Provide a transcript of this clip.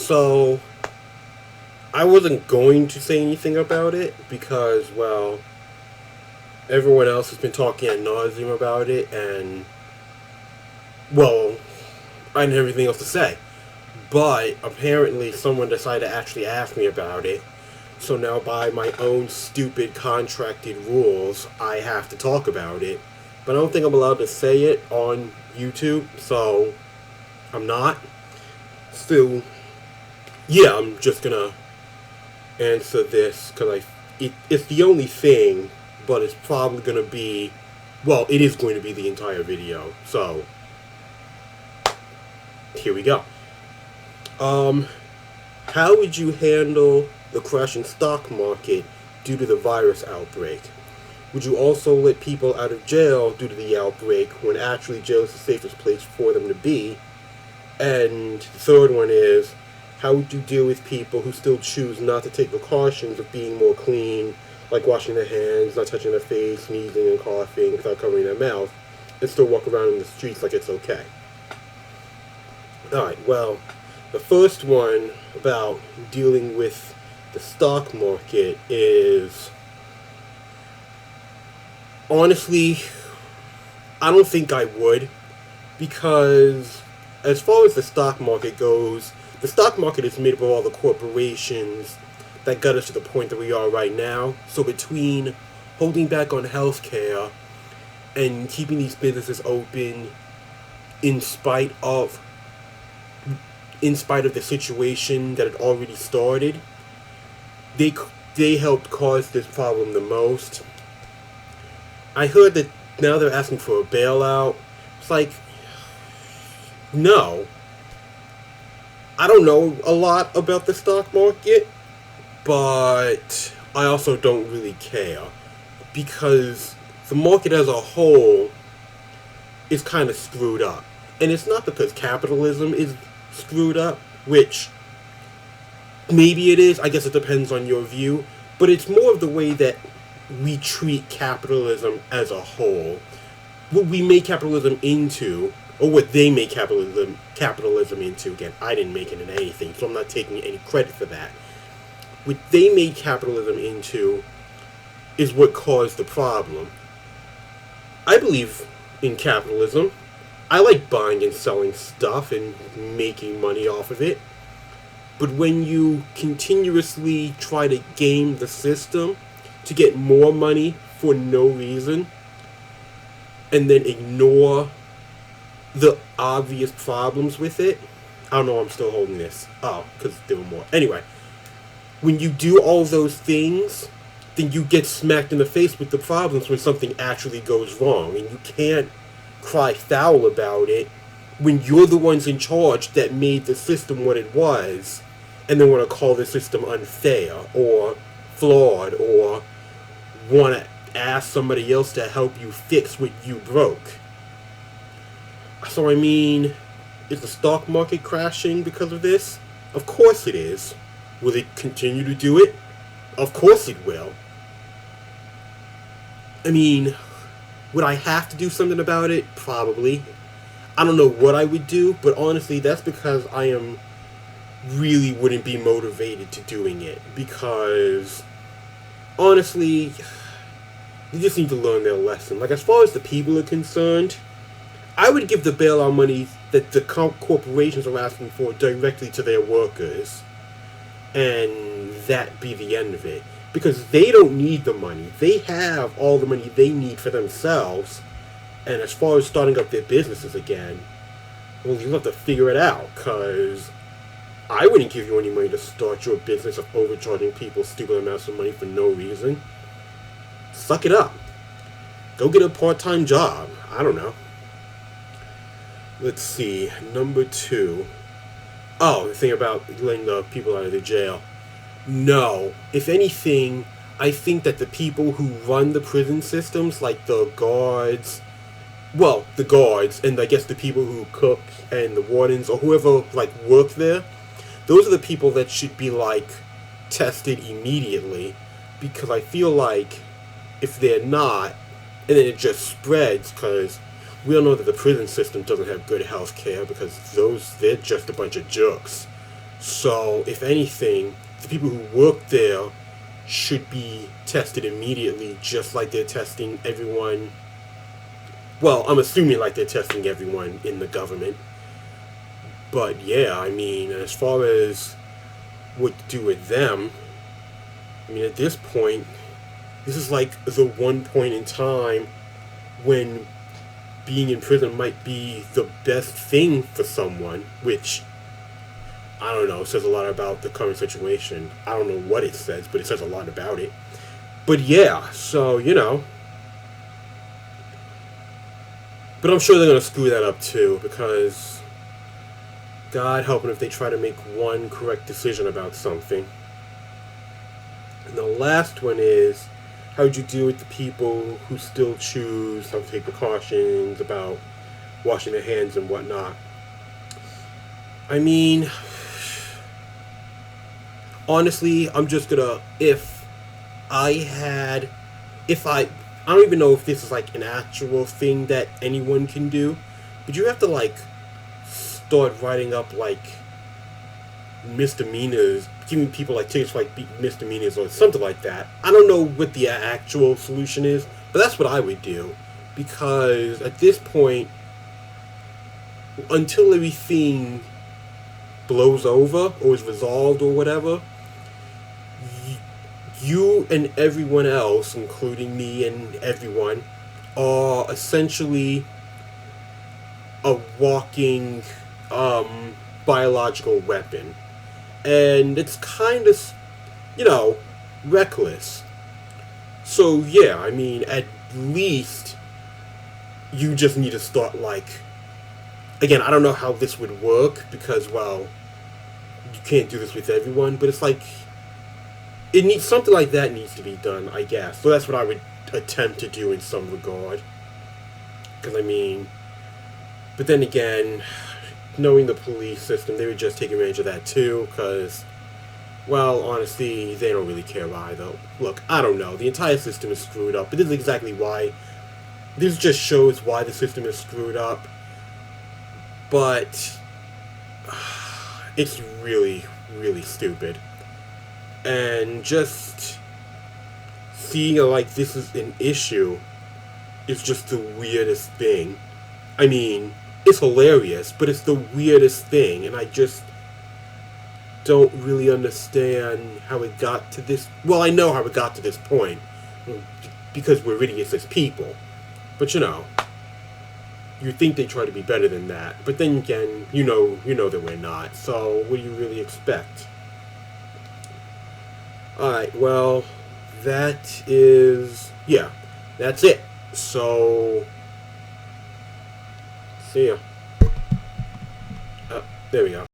So, I wasn't going to say anything about it because, well, everyone else has been talking ad nauseum about it, and, well, I didn't have anything else to say. But apparently, someone decided to actually ask me about it. So now, by my own stupid contracted rules, I have to talk about it. But I don't think I'm allowed to say it on YouTube, so I'm not. Still, yeah, I'm just gonna answer this because it's the only thing, but it's probably gonna be, well, it is going to be the entire video. So here we go. How would you handle the crashing stock market due to the virus outbreak? Would you also let people out of jail due to the outbreak when actually jail is the safest place for them to be? And the third one is, how would you deal with people who still choose not to take precautions of being more clean, like washing their hands, not touching their face, sneezing and coughing without covering their mouth, and still walk around in the streets like it's okay? Alright, well, the first one about dealing with the stock market is, honestly, I don't think I would, because as far as the stock market goes, the stock market is made up of all the corporations that got us to the point that we are right now. So between holding back on healthcare and keeping these businesses open in spite of the situation that had already started, they helped cause this problem the most. I heard that now they're asking for a bailout. It's like, no. I don't know a lot about the stock market, but I also don't really care, because the market as a whole is kind of screwed up. And it's not because capitalism is screwed up, which maybe it is, I guess it depends on your view, but it's more of the way that we treat capitalism as a whole. What we make capitalism into, or what they make capitalism into, again, I didn't make it into anything, so I'm not taking any credit for that. What they made capitalism into is what caused the problem. I believe in capitalism. I like buying and selling stuff and making money off of it. But when you continuously try to game the system to get more money for no reason, and then ignore the obvious problems with it, I don't know, I'm still holding this. Oh, because there were more. Anyway, when you do all those things, then you get smacked in the face with the problems when something actually goes wrong. And you can't cry foul about it when you're the ones in charge that made the system what it was, and then want to call the system unfair or flawed, or want to ask somebody else to help you fix what you broke. So I mean, is the stock market crashing because of this? Of course it is. Will it continue to do it? Of course it will. I mean, would I have to do something about it? Probably. I don't know what I would do, but honestly, that's because I really wouldn't be motivated to doing it. Because, honestly, they just need to learn their lesson. Like, as far as the people are concerned, I would give the bailout money that the corporations are asking for directly to their workers, and that be the end of it. Because they don't need the money. They have all the money they need for themselves. And as far as starting up their businesses again, well, you'll have to figure it out. Because I wouldn't give you any money to start your business of overcharging people stupid amounts of money for no reason. Suck it up. Go get a part-time job. I don't know. Let's see. Number 2. Oh, the thing about letting the people out of the jail. No. If anything, I think that the people who run the prison systems, like the guards, and I guess the people who cook and the wardens or whoever work there, those are the people that should be tested immediately, because I feel like if they're not, and then it just spreads, because we all know that the prison system doesn't have good health care, because they're just a bunch of jerks. So, if anything, the people who work there should be tested immediately, just like they're testing everyone. Well, I'm assuming like they're testing everyone in the government. But yeah, I mean, as far as what to do with them, I mean, at this point, this is like the one point in time when being in prison might be the best thing for someone, which, I don't know, says a lot about the current situation. I don't know what it says, but it says a lot about it. But yeah, so, but I'm sure they're going to screw that up too, because God help them if they try to make one correct decision about something. And the last one is, how would you deal with the people who still choose how to take precautions about washing their hands and whatnot? I mean, honestly, I'm just gonna, I don't even know if this is like an actual thing that anyone can do, but you have to like start writing up like misdemeanors, giving people like tickets for like misdemeanors or something like that. I don't know what the actual solution is, but that's what I would do, because at this point, until everything blows over or is resolved or whatever, you and everyone else, including me and everyone, are essentially a walking biological weapon. And it's kind of, reckless. So, yeah, I mean, at least you just need to start, like, again, I don't know how this would work because, well, you can't do this with everyone, but it's like, something like that needs to be done, I guess. So that's what I would attempt to do in some regard. Because, I mean, but then again, knowing the police system, they would just take advantage of that too, because, well, honestly, they don't really care either. Look, I don't know. The entire system is screwed up, but this is exactly why. This just shows why the system is screwed up. But it's really, really stupid. And just seeing it like this is an issue is just the weirdest thing. I mean, it's hilarious, but it's the weirdest thing, and I just don't really understand how it got to this. Well, I know how it got to this point, because we're idiots as people. But you'd think they try to be better than that. But then again, you know that we're not. So what do you really expect? Alright, well, that's it. So, see ya. There we go.